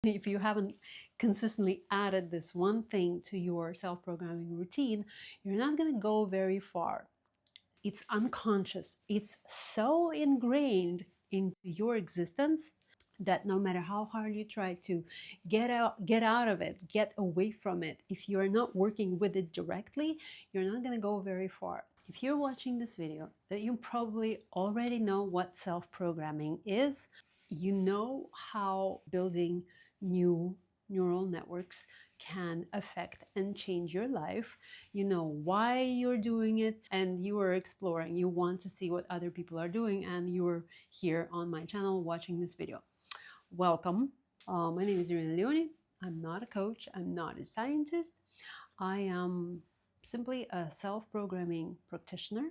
If you haven't consistently added this one thing to your self-programming routine, you're not going to go very far. It's unconscious. It's so ingrained into your existence that no matter how hard you try to get out of it, get away from it, if you're not working with it directly, you're not going to go very far. If you're watching this video, that you probably already know what self-programming is. You know how building new neural networks can affect and change your life. You know why you're doing it, and you are exploring. You want to see what other people are doing, and you're here on my channel watching this video. Welcome. My name is Irina Leoni. I'm not a coach. I'm not a scientist. I am simply a self-programming practitioner.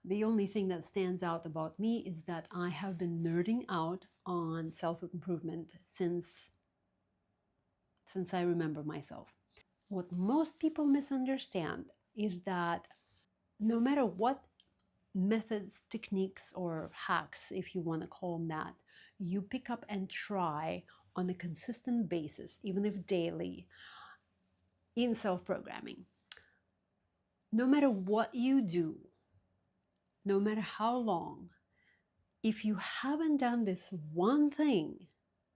The only thing that stands out about me is that I have been nerding out on self-improvement since I remember myself. What most people misunderstand is that no matter what methods, techniques, or hacks, if you want to call them that, you pick up and try on a consistent basis, even if daily, in self-programming, no matter what you do, no matter how long, if you haven't done this one thing,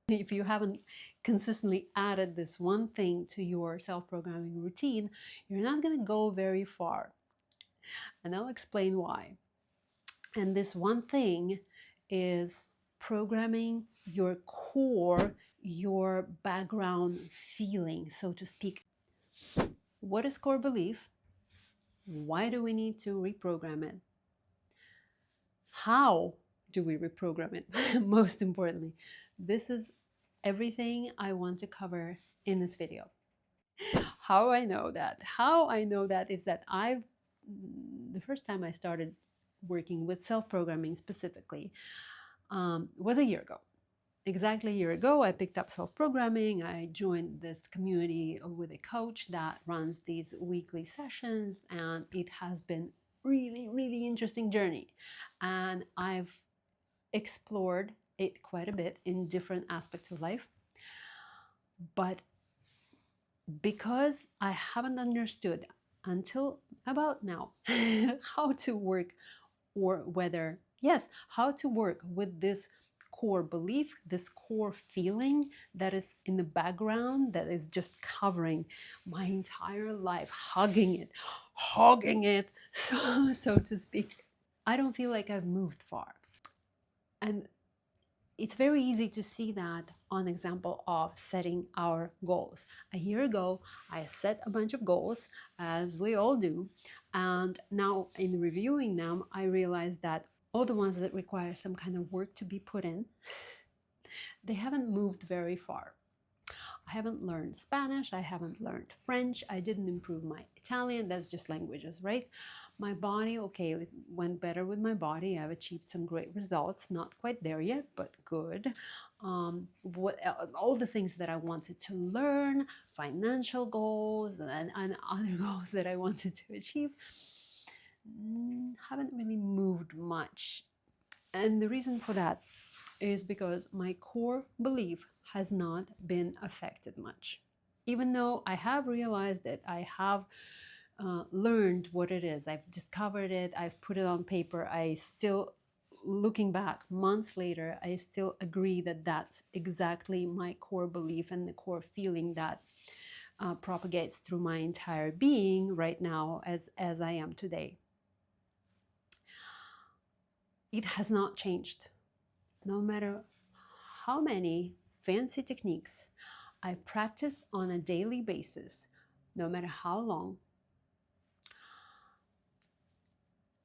if you haven't consistently added this one thing to your self-programming routine, you're not going to go very far. And I'll explain why. And this one thing is programming your core, your background feeling, so to speak. What is core belief? Why do we need to reprogram it? How do we reprogram it? Most importantly, this is everything I want to cover in this video. How I know that? How I know that is that the first time I started working with self-programming specifically was a year ago. Exactly a year ago, I picked up self-programming. I joined this community with a coach that runs these weekly sessions, and it has been really, really interesting journey. And I've explored it quite a bit in different aspects of life. But because I haven't understood until about now how to work, or whether, yes, how to work with this core belief, this core feeling that is in the background, that is just covering my entire life, hugging it, so to speak, I don't feel like I've moved far. And it's very easy to see that on example of setting our goals. A year ago, I set a bunch of goals, as we all do, and now in reviewing them, I realized that all the ones that require some kind of work to be put in, they haven't moved very far. I haven't learned Spanish, I haven't learned French, I didn't improve my Italian, that's just languages, right? My body, okay, it went better with my body. I've achieved some great results, not quite there yet, but good. All the things that I wanted to learn, financial goals and other goals that I wanted to achieve, haven't really moved much. And the reason for that is because my core belief has not been affected much. Even though I have realized that I have learned what it is, I've discovered it, I've put it on paper, I still, looking back months later, I still agree that that's exactly my core belief and the core feeling that propagates through my entire being right now as I am today. It has not changed. No matter how many fancy techniques I practice on a daily basis, no matter how long,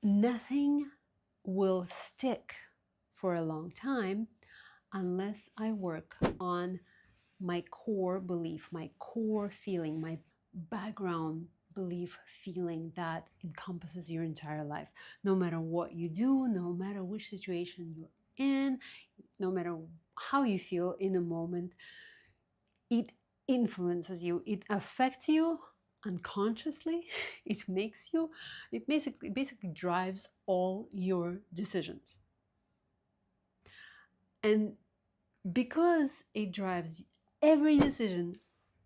nothing will stick for a long time unless I work on my core belief, my core feeling, my background belief feeling that encompasses your entire life. No matter what you do, no matter which situation you're in, no matter how you feel in a moment, it influences you, it affects you unconsciously. It basically drives all your decisions. And because it drives every decision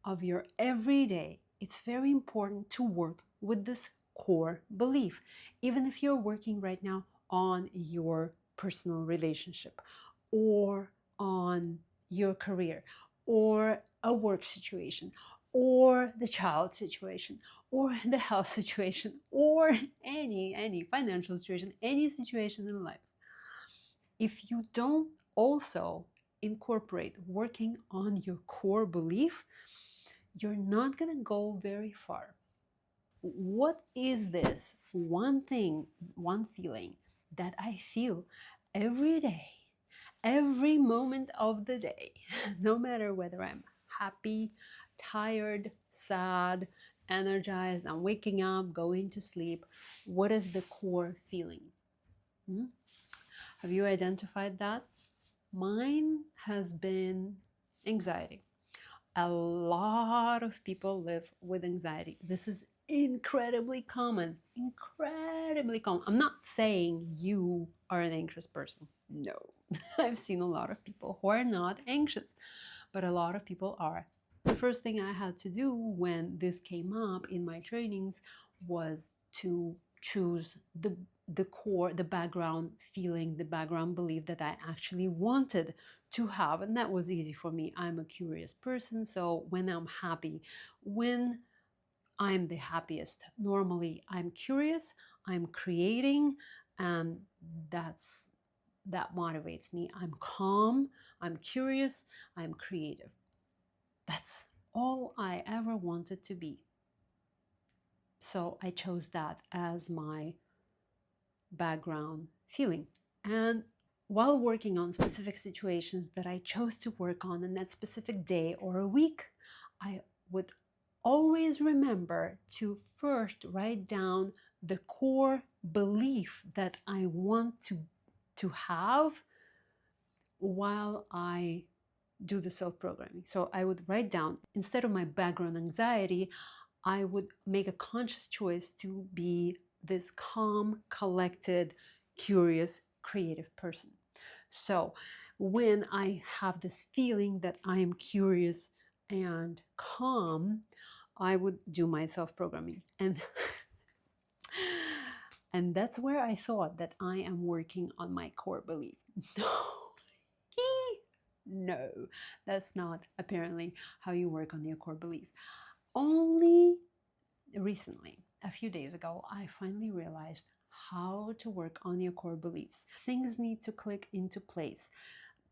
of your everyday, it's very important to work with this core belief. Even if you're working right now on your personal relationship or on your career or a work situation or the child situation or the health situation or any financial situation, any situation in life, if you don't also incorporate working on your core belief, you're not going to go very far. What is this one thing, one feeling that I feel every day, every moment of the day, no matter whether I'm happy, tired, sad, energized, I'm waking up, going to sleep? What is the core feeling? Have you identified that? Mine has been anxiety. A lot of people live with anxiety. This is incredibly common. Incredibly common. I'm not saying you are an anxious person. No. I've seen a lot of people who are not anxious, but a lot of people are. The first thing I had to do when this came up in my trainings was to choose the core, the background feeling, the background belief that I actually wanted to have. And that was easy for me. I'm a curious person. So when I'm happy, when I'm the happiest, normally I'm curious, I'm creating, and that motivates me. I'm calm, I'm curious, I'm creative. That's all I ever wanted to be. So I chose that as my background feeling. And while working on specific situations that I chose to work on in that specific day or a week, I would always remember to first write down the core belief that I want to have while I do the self-programming. So I would write down, instead of my background anxiety, I would make a conscious choice to be this calm, collected, curious, creative person. So when I have this feeling that I am curious and calm, I would do my self-programming. And that's where I thought that I am working on my core belief. No, that's not apparently how you work on your core belief. Only recently, a few days ago, I finally realized how to work on your core beliefs. Things need to click into place.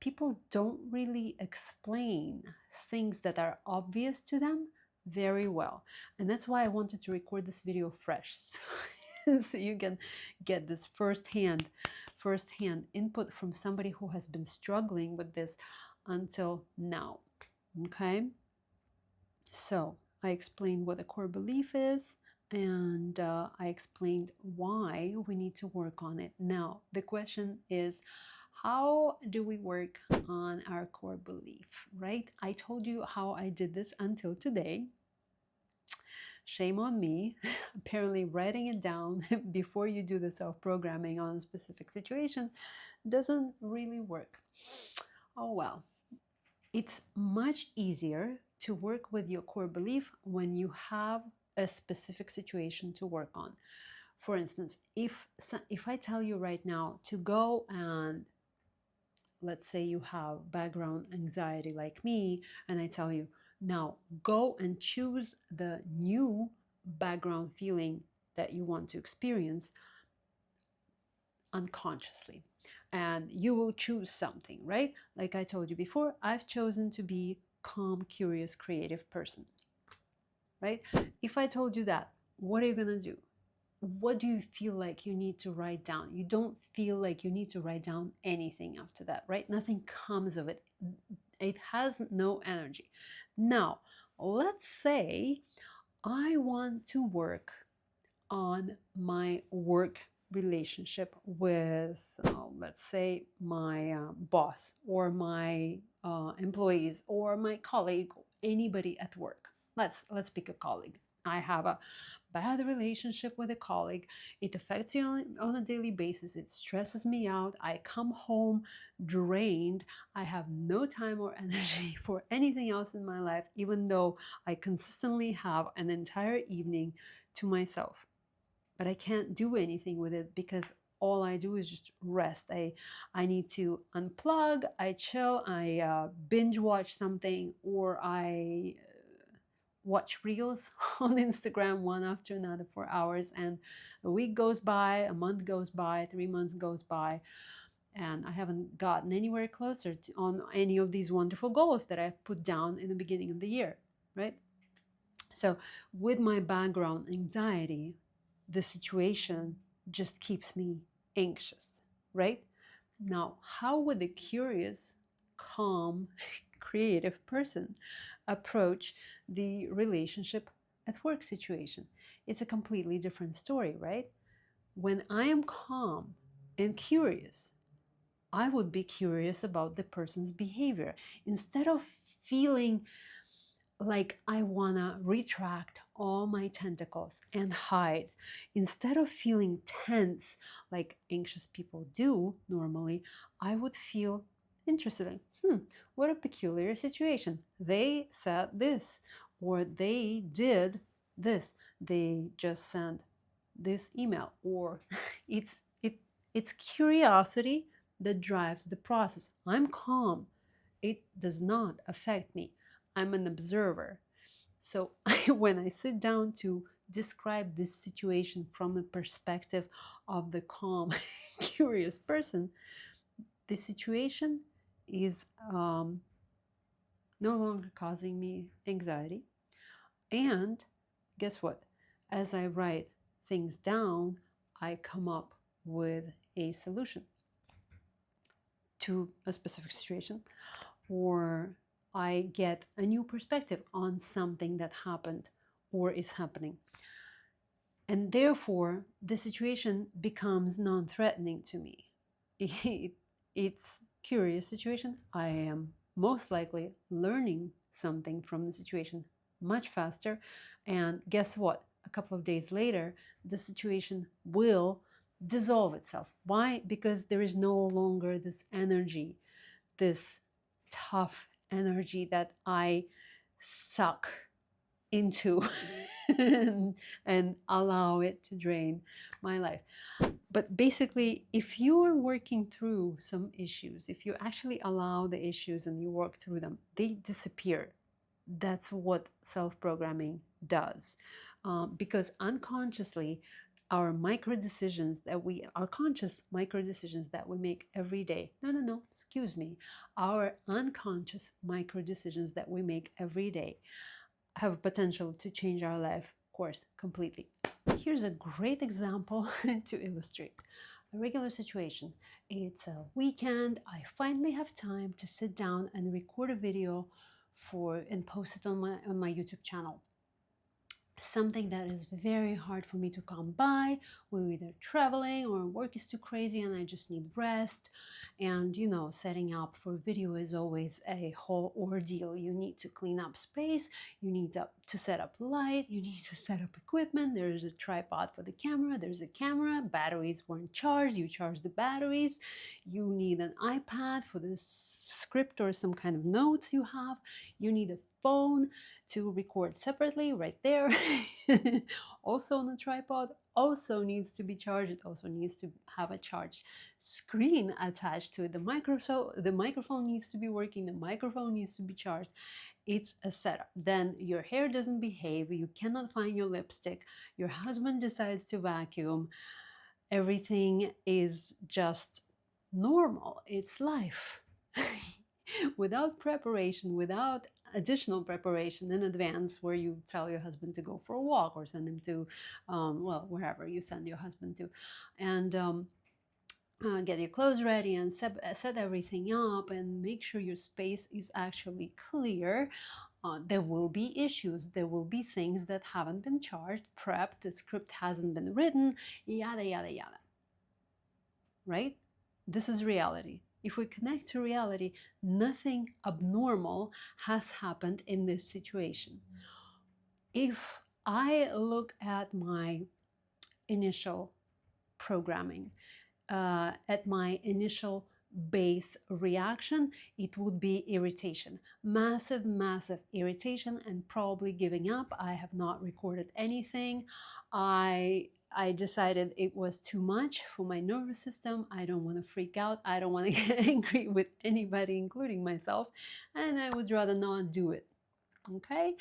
People don't really explain things that are obvious to them very well. And that's why I wanted to record this video fresh. So you can get this firsthand input from somebody who has been struggling with this until now. Okay? So I explained what a core belief is, and I explained why we need to work on it. Now, the question is, how do we work on our core belief, right? I told you how I did this until today. Shame on me. Apparently, writing it down before you do the self-programming on a specific situation doesn't really work. Oh well. It's much easier to work with your core belief when you have a specific situation to work on. For instance, if I tell you right now to go and, let's say you have background anxiety like me, and I tell you, now go and choose the new background feeling that you want to experience unconsciously. And you will choose something, right? Like I told you before, I've chosen to be calm, curious, creative person, right? If I told you that, what are you gonna do? What do you feel like you need to write down? You don't feel like you need to write down anything after that, right? Nothing comes of it. It has no energy. Now, let's say I want to work on my work relationship with, let's say, my boss or my employees or my colleague, anybody at work. Let's pick a colleague. I have a bad relationship with a colleague. It affects you on a daily basis. It stresses me out. I come home drained. I have no time or energy for anything else in my life, even though I consistently have an entire evening to myself. But I can't do anything with it because all I do is just rest. I need to unplug, I chill, I binge watch something, or I watch reels on Instagram one after another for hours, and a week goes by, a month goes by, 3 months goes by, and I haven't gotten anywhere closer on any of these wonderful goals that I put down in the beginning of the year, right? So with my background anxiety, the situation just keeps me anxious, right? Now, how would a curious, calm, creative person approach the relationship at work situation? It's a completely different story, right? When I am calm and curious, I would be curious about the person's behavior instead of feeling like I wanna retract all my tentacles and hide. Instead of feeling tense like anxious people do normally, I would feel interested in, what a peculiar situation. They said this, or they did this. They just sent this email, or it's it it's curiosity that drives the process. I'm calm. It does not affect me. I'm an observer. So when I sit down to describe this situation from the perspective of the calm, curious person, the situation is no longer causing me anxiety. And guess what? As I write things down, I come up with a solution to a specific situation, or I get a new perspective on something that happened or is happening. And therefore, the situation becomes non-threatening to me. It's a curious situation. I am most likely learning something from the situation much faster. And guess what? A couple of days later, the situation will dissolve itself. Why? Because there is no longer this energy, this tough energy that I suck into and allow it to drain my life. But basically, if you are working through some issues, if you actually allow the issues and you work through them, they disappear. That's what self-programming does. Because unconsciously, our micro decisions that our conscious micro decisions that we make every day, excuse me, our unconscious micro decisions that we make every day have potential to change our life course completely. Here's a great example to illustrate a regular situation. It's a weekend. I finally have time to sit down and record a video and post it on my YouTube channel. Something that is very hard for me to come by. We're either traveling or work is too crazy and I just need rest. And setting up for video is always a whole ordeal. You need to clean up space, you need to set up light, you need to set up equipment. There's a tripod for the camera, there's a camera, batteries weren't charged, you charge the batteries, you need an iPad for the script or some kind of notes you have, you need a phone to record separately right there. Also on the tripod, also needs to be charged. It also needs to have a charged screen attached to it. The microphone needs to be working, the microphone needs to be charged. It's a setup. Then your hair doesn't behave, you cannot find your lipstick, your husband decides to vacuum, everything is just normal. It's life. Without preparation, without additional preparation in advance, where you tell your husband to go for a walk or send him to, wherever you send your husband to, and get your clothes ready and set everything up and make sure your space is actually clear. There will be issues, there will be things that haven't been charged, prepped, the script hasn't been written, yada, yada, yada. Right? This is reality. If we connect to reality, nothing abnormal has happened in this situation. If I look at my initial programming, at my initial base reaction, it would be irritation. Massive, massive irritation and probably giving up. I have not recorded anything. I decided it was too much for my nervous system. I don't want to freak out. I don't want to get angry with anybody, including myself. And I would rather not do it. Okay?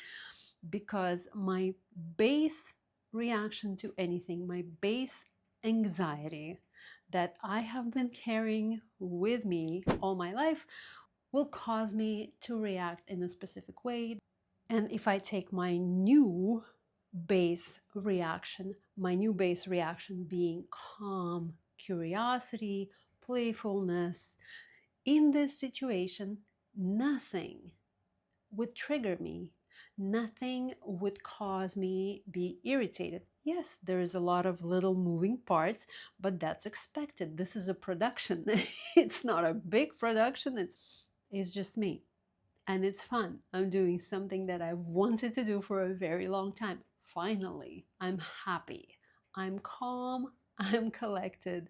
Because my base reaction to anything, my base anxiety that I have been carrying with me all my life will cause me to react in a specific way. And if I take my new base reaction being calm, curiosity, playfulness, in this situation, nothing would trigger me. Nothing would cause me be irritated. Yes, there is a lot of little moving parts, but that's expected. This is a production. It's not a big production. It's just me. And it's fun. I'm doing something that I've wanted to do for a very long time. Finally, I'm happy. I'm calm. I'm collected.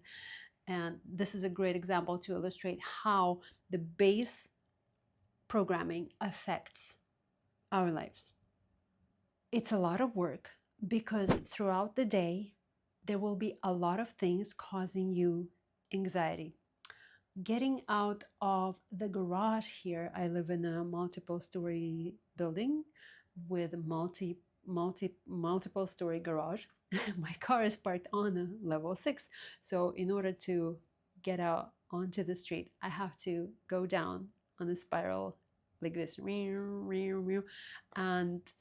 And this is a great example to illustrate how the base programming affects our lives. It's a lot of work because throughout the day, there will be a lot of things causing you anxiety. Getting out of the garage here, I live in a multiple story building with multiple story garage. My car is parked on a level 6. So in order to get out onto the street, I have to go down on a spiral like this. And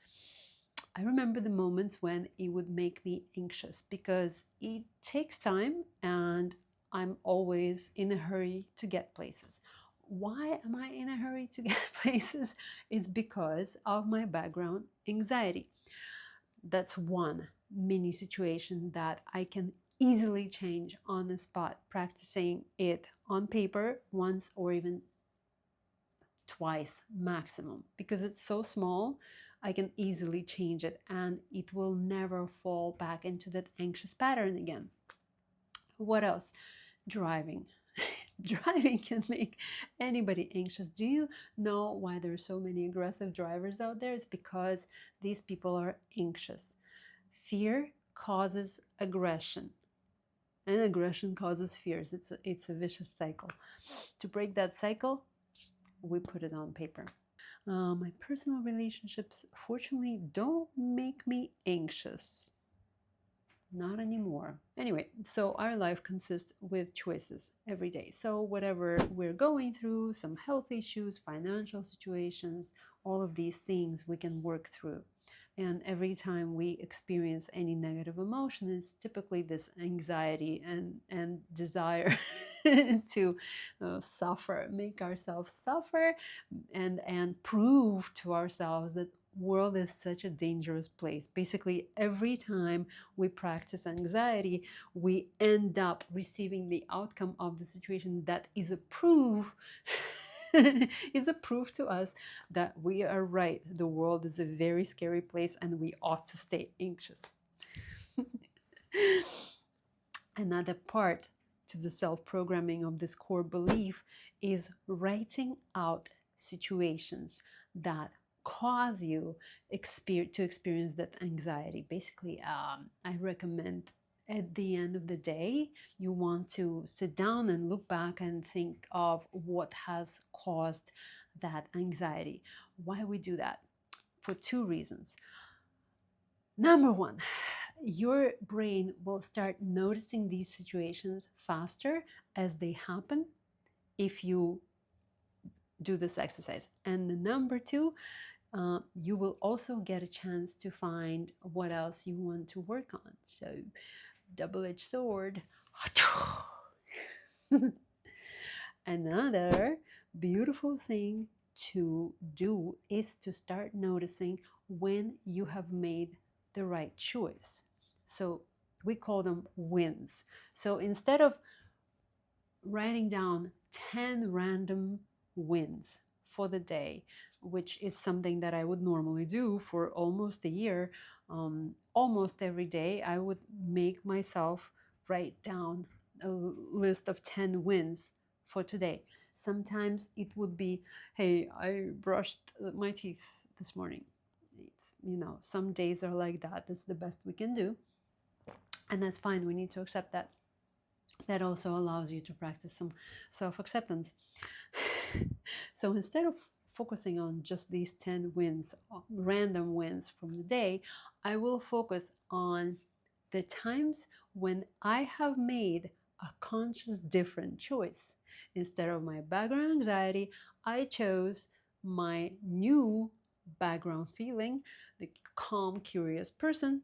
I remember the moments when it would make me anxious because it takes time and I'm always in a hurry to get places. Why am I in a hurry to get places? It's because of my background anxiety. That's one mini situation that I can easily change on the spot, practicing it on paper once or even twice maximum. Because it's so small, I can easily change it and it will never fall back into that anxious pattern again. What else? Driving. Driving can make anybody anxious. Do you know why there are so many aggressive drivers out there? It's because these people are anxious. Fear causes aggression, and aggression causes fears. It's a vicious cycle. To break that cycle, we put it on paper. My personal relationships, fortunately, don't make me anxious. Not anymore. Anyway, so our life consists with choices every day. So whatever we're going through, some health issues, financial situations, all of these things we can work through. And every time we experience any negative emotion, it's typically this anxiety and desire to suffer, make ourselves suffer and prove to ourselves that world is such a dangerous place. Basically, every time we practice anxiety, we end up receiving the outcome of the situation that is a proof is a proof to us that we are right. The world is a very scary place and we ought to stay anxious. Another part to the self-programming of this core belief is writing out situations that cause you to experience that anxiety. Basically, I recommend at the end of the day, you want to sit down and look back and think of what has caused that anxiety. Why we do that? For two reasons. Number one, your brain will start noticing these situations faster as they happen if you do this exercise. And number two, you will also get a chance to find what else you want to work on. So, double-edged sword. Another beautiful thing to do is to start noticing when you have made the right choice. So we call them wins. So instead of writing down 10 random wins for the day, which is something that I would normally do for almost a year. Almost every day, I would make myself write down a list of 10 wins for today. Sometimes it would be, hey, I brushed my teeth this morning. It's, some days are like that. That's the best we can do. And that's fine. We need to accept that. That also allows you to practice some self-acceptance. So instead of focusing on just these 10 wins, random wins from the day, I will focus on the times when I have made a conscious different choice. Instead of my background anxiety, I chose my new background feeling, the calm, curious person,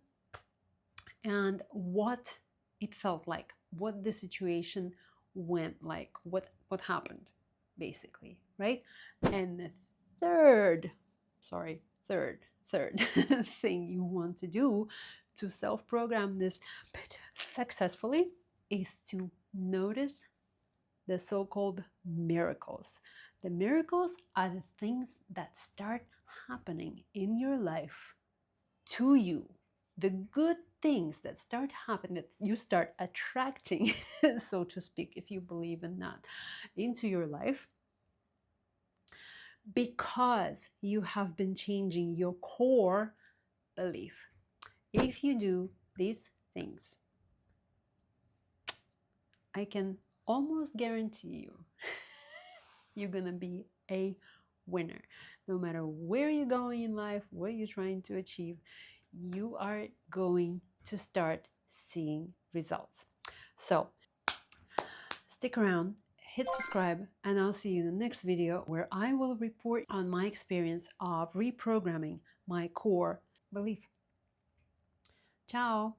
and what it felt like, what the situation went like, what happened, basically, right? And the third thing you want to do to self-program this successfully is to notice the so-called miracles. The miracles are the things that start happening in your life to you, the good things that start happening, that you start attracting, so to speak, if you believe in that, into your life, because you have been changing your core belief. If you do these things, I can almost guarantee you, you're gonna be a winner. No matter where you're going in life, what you're trying to achieve, you are going to start seeing results. So stick around, hit subscribe, and I'll see you in the next video where I will report on my experience of reprogramming my core belief. Ciao!